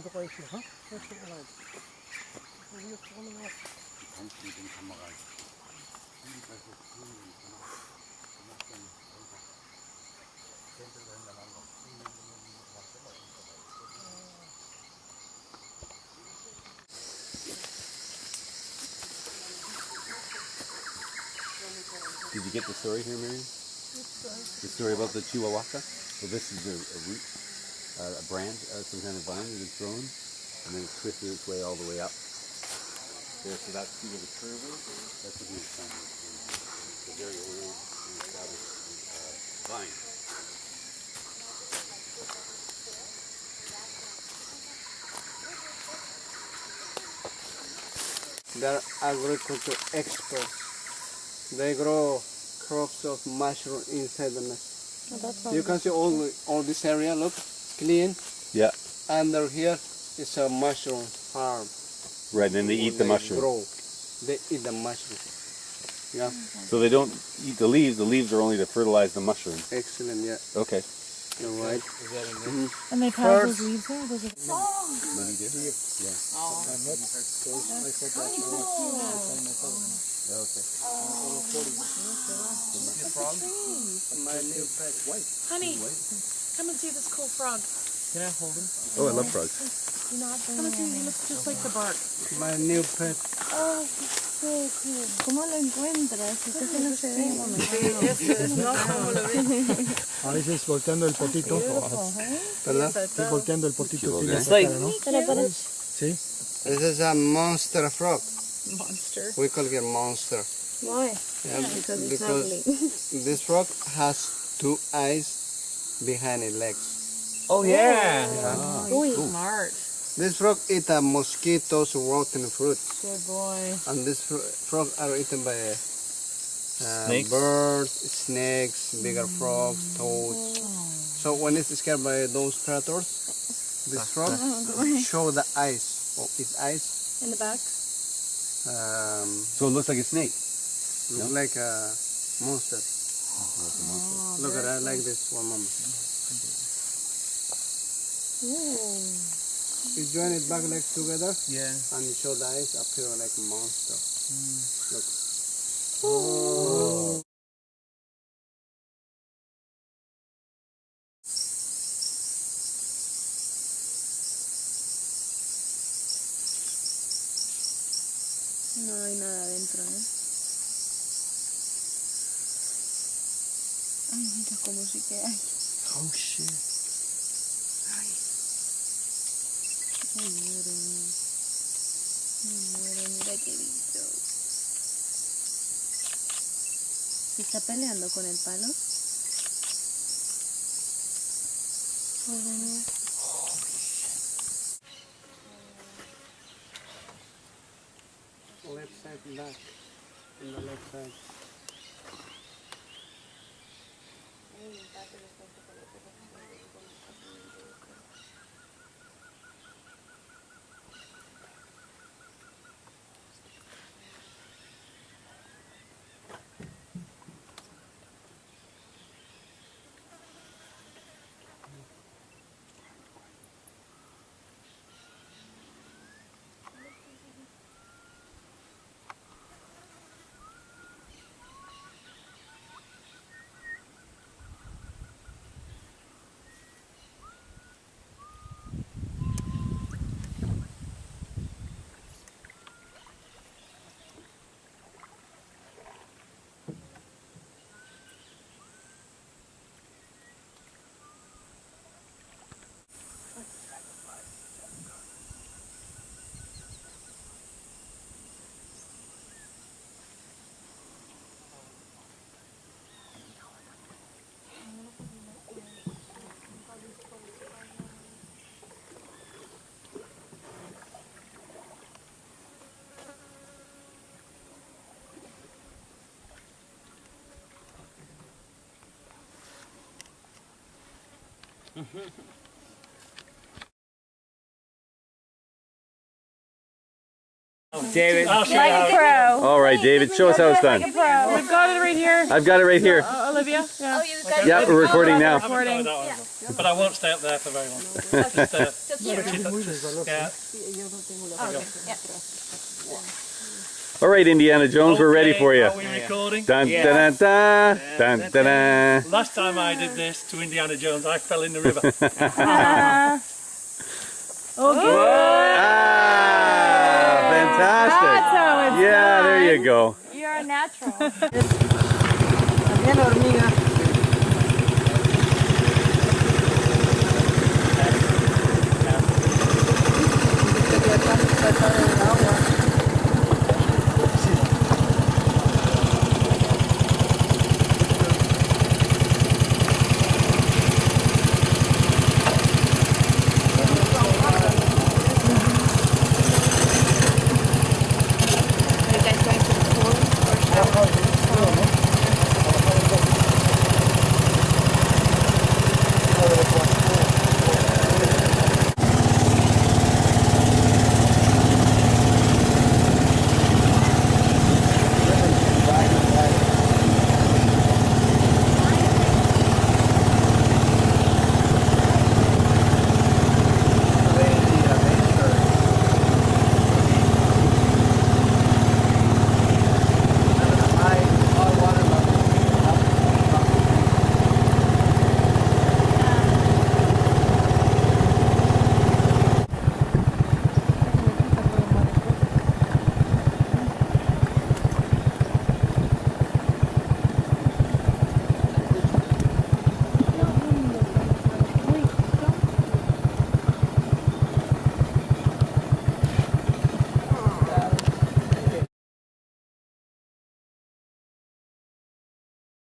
Geräusche, ha? Hörst du allein? Hier vorne was. Kannst mit den Kameras. Did you get the story here, Miriam? The story about the Chihuahua? Well, this is a root, a brand, some kind of vine that is grown, and then it's twisted its way all the way up. There, so that's where the curve is. That's what he's trying to do. It's a very old, established vine. They're agriculture experts. They grow crops of mushroom inside the nest. Oh, that's You can see all this area, look, clean. Yeah. Under here is a mushroom farm. Right, and they eat the mushroom. Grow. They eat the mushroom. Yeah. So they don't eat the leaves are only to fertilize the mushroom. Excellent, yeah. Okay. You're right. And they pile those First- leaves there? Those are... Money did? Yeah. Okay. My new pet. Honey, come and see this cool frog. Can I hold him? Oh, I love frogs. Come and see, he looks just like the bark. My new pet. Oh, he's so cool. ¿Cómo lo encuentras? Este no se ve. A veces volteando el potito. ¿Verdad? Sí, volteando el potito. Okay. Tiene esa cara, ¿no? Sí. This is a monster frog. Monster. We call it monster. Why? Yeah, Because it's because ugly. this frog has 2 eyes behind its legs. Oh, yeah. Oh, he's smart. This frog eats mosquitoes, rotten fruits. Good boy. And this frog are eaten by Snakes? birds, snakes, bigger frogs, toads. So when it's scared by those predators, this frog show the eyes of its eyes. In the back? So it looks like a snake. Look like a monster. Look at that, like this one moment. You join it back legs together. Yeah. And you show the eyes appear like a monster. Look. No hay nada adentro, ¿eh? Ay, mira cómo sí que hay. Oh, shit. Me muero, mira qué bicho. ¿Se está peleando con el palo? Left side back. In the left side. David. Like a pro. All right, David, show us how it's done. We've got it right here. I've got it right here. Olivia? Yeah. Yeah, we're recording now. Recording. But I won't stay up there for very long. Yeah. All right, Indiana Jones, we're ready for you. Are we recording? Dun, dun, dun, dun, dun, dun, dun. Last time I did this to Indiana Jones, I fell in the river. Ah, fantastic. That's how it's Yeah, done. there you go. You're a natural. También la hormiga.